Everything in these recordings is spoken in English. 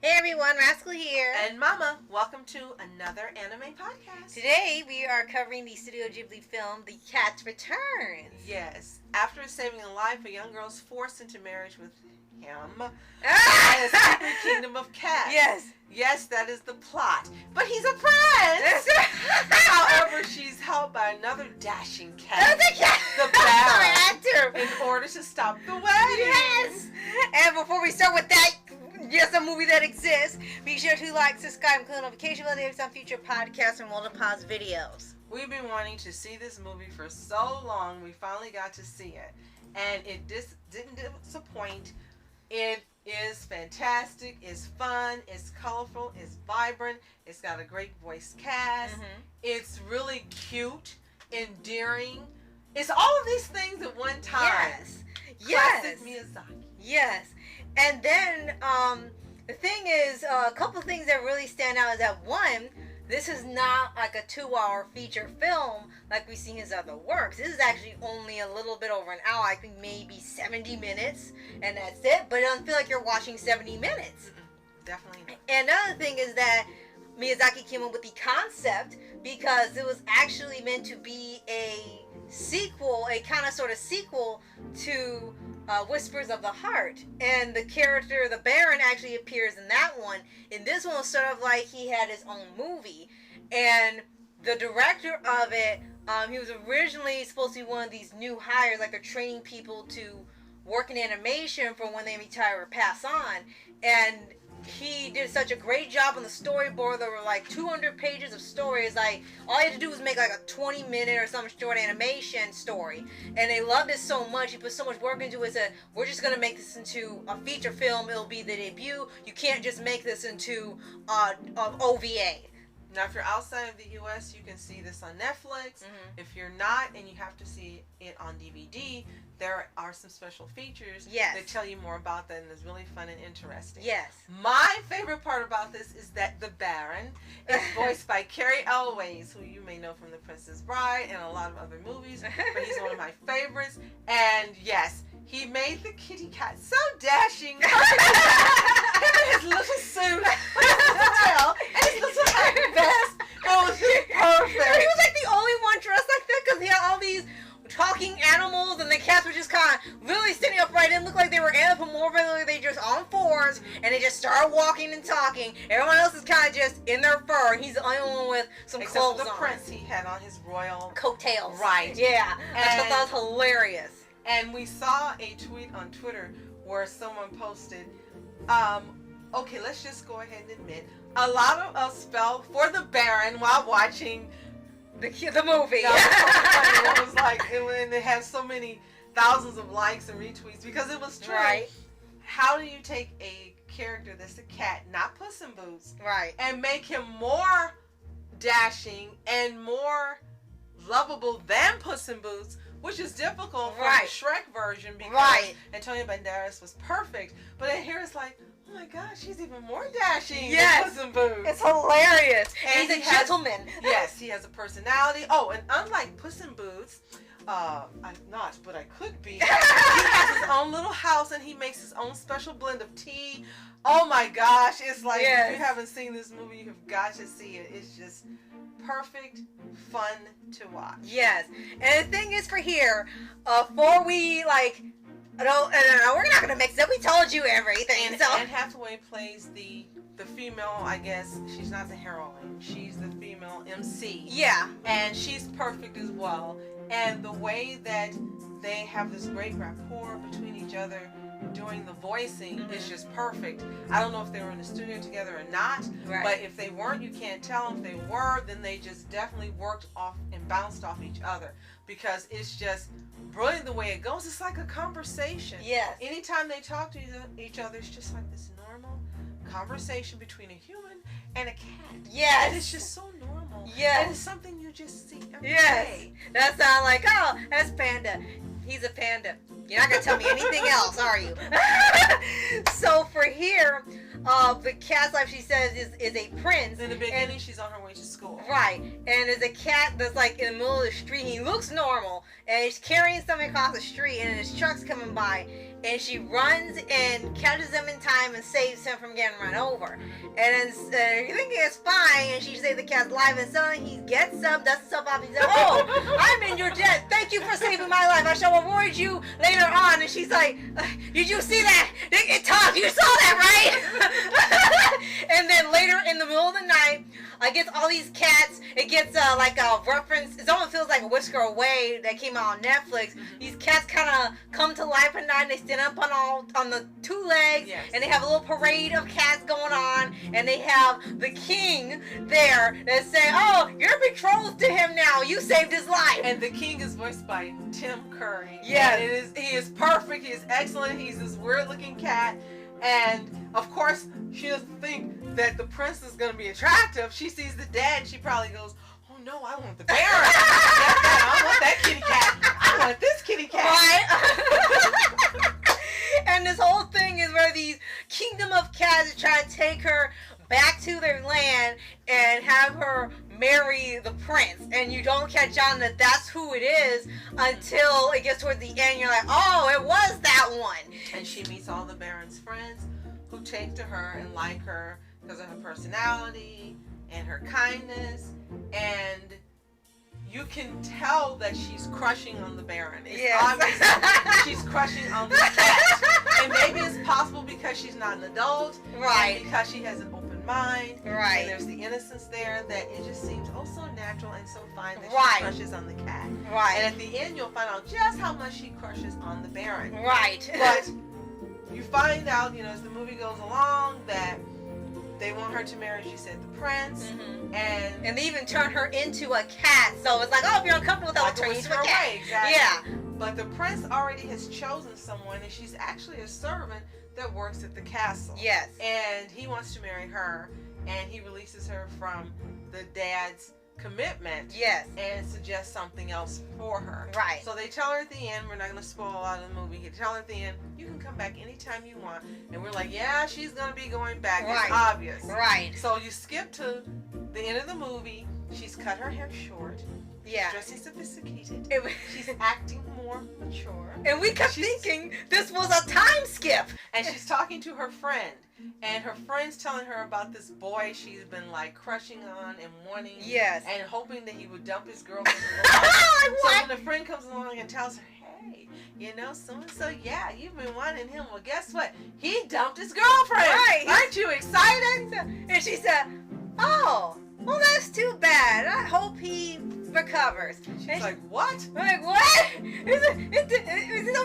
Hey everyone, Rascal here. And Mama, welcome to another anime podcast. Today we are covering the Studio Ghibli film, The Cat Returns. Yes. After saving a life, a young girl is forced into marriage with him in Ah! a secret kingdom of cats. Yes. Yes, that is the plot. But he's a prince! However, she's held by another dashing cat, the Baron, in order to stop the wedding. Yes! And before we start with that, just a movie that exists, be sure to like, subscribe, and click notification bell to on future podcasts and Pause videos. We've been wanting to see this movie for so long. We finally got to see it. And it didn't disappoint. It is fantastic, it's fun, it's colorful, it's vibrant, it's got a great voice cast, it's really cute, endearing. It's all of these things at one time. Yes. Classic Miyazaki. Yes. And then, the thing is, a couple things that really stand out is that, one, this is not like a 2-hour feature film like we see his other works. This is actually only a little bit over an hour. I think maybe 70 minutes, and that's it. But it doesn't feel like you're watching 70 minutes. Definitely not. And another thing is that Miyazaki came up with the concept because it was actually meant to be a sequel, a kind of sort of sequel to Whispers of the Heart, and the character, the Baron, actually appears in that one. In this one, it was sort of like he had his own movie, and the director of it, he was originally supposed to be one of these new hires, like they're training people to work in animation for when they retire or pass on, and he did such a great job on the storyboard. There were like 200 pages of stories. Like, all you had to do was make like a 20-minute or some short animation story. And they loved it so much. He put so much work into it. Said, we're just going to make this into a feature film. It'll be the debut. You can't just make this into OVA. Now, if you're outside of the U.S., you can see this on Netflix. If you're not and you have to see it on DVD, there are some special features that tell you more about that, and it's really fun and interesting. Yes. My favorite part about this is that the Baron is voiced by Cary Elwes, who you may know from The Princess Bride and a lot of other movies, but he's one of my favorites. And yes, he made the kitty cat so dashing. Him and his little suit, with his little tail, and his little hat and vest. It was just perfect. He was like the only one dressed like that because he had all these talking animals, and the cats were just kind of really standing upright. It didn't look like they were anthropomorphic. They just on fours, and they just started walking and talking. Everyone else is kind of just in their fur, and he's the only one with some clothes on. The prince, he had on his royal coattails. Right. Yeah. I thought that was hilarious. And we saw a tweet on Twitter where someone posted, okay, let's just go ahead and admit, a lot of us fell for the Baron while watching the movie. That was so funny. It was like, and it had so many thousands of likes and retweets because it was true. Right. How do you take a character that's a cat, not Puss in Boots, right, and make him more dashing and more lovable than Puss in Boots, which is difficult for the Shrek version because Antonio Banderas was perfect. But then here it's like, oh my gosh, he's even more dashing than Puss in Boots. It's hilarious. And he's a gentleman. Yes, he has a personality. Oh, and unlike Puss in Boots, I'm not, but I could be. He has his own little house, and he makes his own special blend of tea. Oh my gosh, it's like, if you haven't seen this movie, you've got to see it. It's just perfect, fun to watch. Yes. And the thing is for here, before we no, we're not gonna mix it up. We told you everything. And so Anne Hathaway plays the female, I guess, she's not the heroine. She's the female MC. Yeah. And she's perfect as well. And the way that they have this great rapport between each other doing the voicing is just perfect. I don't know if they were in the studio together or not, but if they weren't, you can't tell. If they were, then they just definitely worked off and bounced off each other because it's just brilliant the way it goes. It's like a conversation. Yes. Anytime they talk to each other, it's just like this normal conversation between a human and a cat. Yes. And it's just so normal. Yes. And it's something you just see every day. That sounds like, oh, that's Panda. He's a panda. You're not going to tell me anything else, are you? So for here, the cat's life, she says, is a prince. In the beginning, she's on her way to school. Right. And there's a cat that's like in the middle of the street. He looks normal. And he's carrying something across the street. And his truck's coming by. and she runs and catches him in time and saves him from getting run over. And then you think it's fine, and she saves the cat's life, and suddenly he gets up, dusts himself off, and he says, "Oh, I'm in your debt. Thank you for saving my life. I shall reward you later on." And she's like, "Did you see that? It talked. You saw that, right?" And then later in the middle of the night, I guess all these cats, it gets like a reference, it almost feels like a Whisker Away that came out on Netflix. These cats kind of come to life at night, and they stand up on the two legs, yes. and they have a little parade of cats going on, and they have the king there that say, "Oh, you're betrothed to him now, you saved his life." And the king is voiced by Tim Curry. Yeah. He is perfect, he is excellent, he's this weird looking cat, and of course she doesn't think that the prince is going to be attractive. She sees the dad, she probably goes, "Oh no, I want the bear. I don't want that kitty cat. I want this kitty cat." Right? And this whole thing is where these kingdom of cats try to take her back to their land and have her marry the prince, and you don't catch on that that's who it is until it gets towards the end. You're like, "Oh, it was that one." And she meets all the Baron's friends who take to her and like her because of her personality and her kindness, and you can tell that she's crushing on the Baron. It's obvious she's crushing on the cat. And maybe it's possible because she's not an adult, Right. and because she has an open mind, Right. and there's the innocence there, that it just seems oh so natural and so fine that Right. she crushes on the cat. Right. And at the end you'll find out just how much she crushes on the Baron. Right. But you find out, as the movie goes along, that they want her to marry, she said, the prince, and they even turn her into a cat. So it's like, "Oh, if you're uncomfortable with that, we'll turn you into a cat." Exactly. Yeah. But the prince already has chosen someone, and she's actually a servant that works at the castle. Yes. And he wants to marry her, and he releases her from the dad's commitment. Yes. And suggests something else for her. Right. So they tell her at the end, we're not going to spoil a lot of the movie, they tell her at the end, you can come back anytime you want. And we're like, yeah, she's going to be going back. Right. It's obvious. Right. So you skip to the end of the movie. She's cut her hair short. Yeah. She's dressing sophisticated. It- She's acting more mature. And we kept thinking this was a time skip. And she's talking to her friend. And her friend's telling her about this boy she's been like crushing on and wanting. Yes. And hoping that he would dump his girlfriend. Like, So what? when the friend comes along and tells her, hey, so-and-so, yeah, you've been wanting him. Well, guess what? He dumped his girlfriend. Right. Aren't you excited? And she said, "Oh, well, that's too bad. I hope he recovers." She's like, what? I'm like, "What?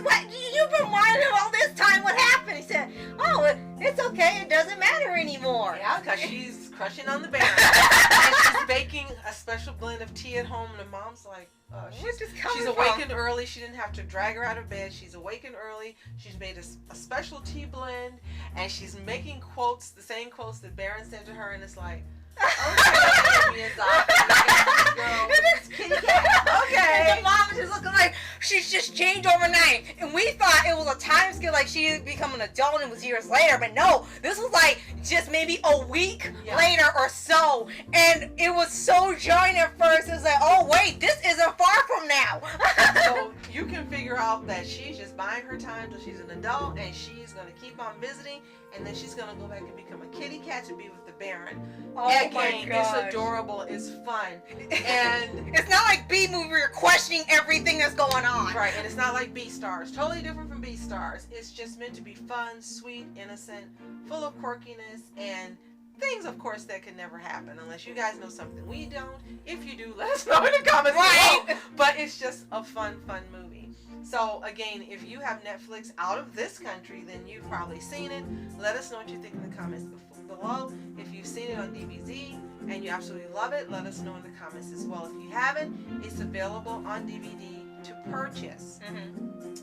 What? You've been wanting him all this time. What happened?" He said, "Oh, it's okay. It doesn't matter anymore." Yeah, because she's crushing on the Baron. And she's baking a special blend of tea at home, and the mom's like, Where's this coming she's from? awakened early. She didn't have to drag her out of bed. She's awakened early. She's made a special tea blend, and she's making quotes, the same quotes that Baron said to her, and it's like, okay, kitty cat. Okay. And the mom is just looking like she's just changed overnight. And we thought it was a time skip, like she had become an adult and it was years later. But no, this was like just maybe a week later or so. And it was so jarring at first. It was like, oh wait, this isn't far from now. So you can figure out that she's just buying her time till she's an adult, and she's going to keep on visiting, and then she's going to go back and become a kitty cat to be with the Baron. Oh Again, my gosh. it's adorable, it's fun, and it's not like B movie where you're questioning everything that's going on. right, and it's not like Beastars. Totally different from Beastars. It's just meant to be fun, sweet, innocent, full of quirkiness, and things, of course, that can never happen unless you guys know something we don't. If you do, let us know in the comments below. But it's just a fun movie. So again, if you have Netflix out of this country, then you've probably seen it. Let us know what you think in the comments below. If you've seen it on DVD and you absolutely love it, let us know in the comments as well. If you haven't, it's available on DVD to purchase.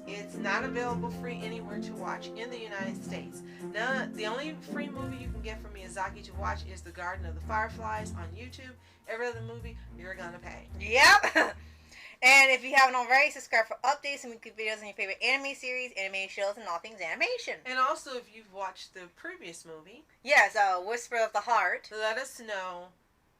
It's not available free anywhere to watch in the United States. Now, the only free movie you can get from Miyazaki to watch is The Garden of the Fireflies on YouTube. Every other movie, you're gonna pay. Yep. And if you haven't already, subscribe for updates and weekly videos on your favorite anime series, anime shows, and all things animation. And also, if you've watched the previous movie, yes, Whisper of the Heart, let us know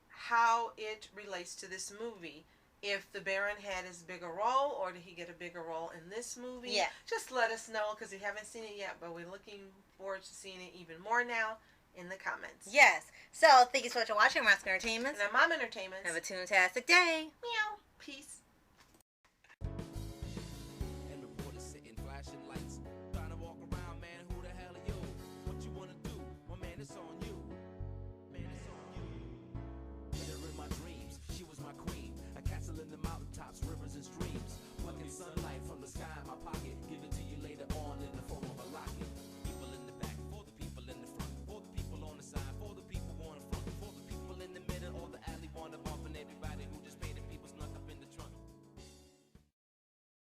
how it relates to this movie. if the Baron had his bigger role, or did he get a bigger role in this movie? Yeah. Just let us know, because we haven't seen it yet, but we're looking forward to seeing it even more now in the comments. Yes. So, thank you so much for watching Rascal Entertainment. And I'm Mom Entertainment. Have a toontastic day. Meow. Peace.